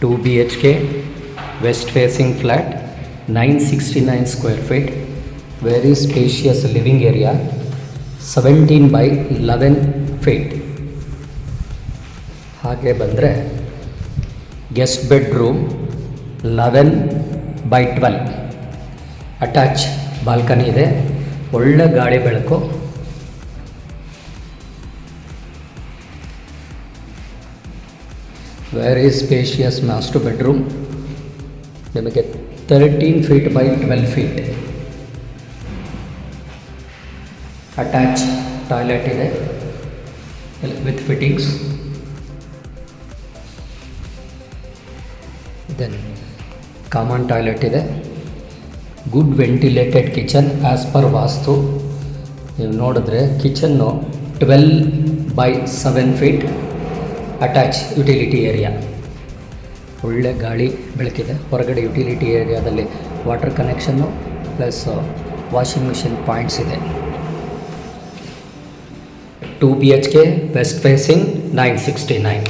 2 BHK west facing flat, 969 square feet, very spacious living area, 17 by 11 feet. ಹಾಗೆ ಬಂದರೆ guest bedroom 11 by 12, attach balcony ಇದೆ, ಒಳ್ಳೆ ಗಾಳಿ ಬೆಳಕು. ವೆರಿ ಸ್ಪೇಷಿಯಸ್ ಮಾಸ್ಟರ್ ಬೆಡ್ರೂಮ್, ನಿಮಗೆ 13 feet by 12 feet. Attach toilet ಇದೆ with fittings. Then common toilet ಇದೆ, good ventilated kitchen as per vastu. ನೀವು ನೋಡಿದ್ರೆ ಕಿಚನ್ನು 12 by 7 feet, attach utility area, ಒಳ್ಳೆ ಗಾಳಿ ಬೆಳಕಿದೆ. ಹೊರಗಡೆ ಯುಟಿಲಿಟಿ ಏರಿಯಾದಲ್ಲಿ ವಾಟರ್ ಕನೆಕ್ಷನ್ನು ಪ್ಲಸ್ ವಾಷಿಂಗ್ ಮಿಷಿನ್ ಪಾಯಿಂಟ್ಸ್ ಇದೆ. 2 BHK ವೆಸ್ಟ್ ಫೇಸಿಂಗ್ 969.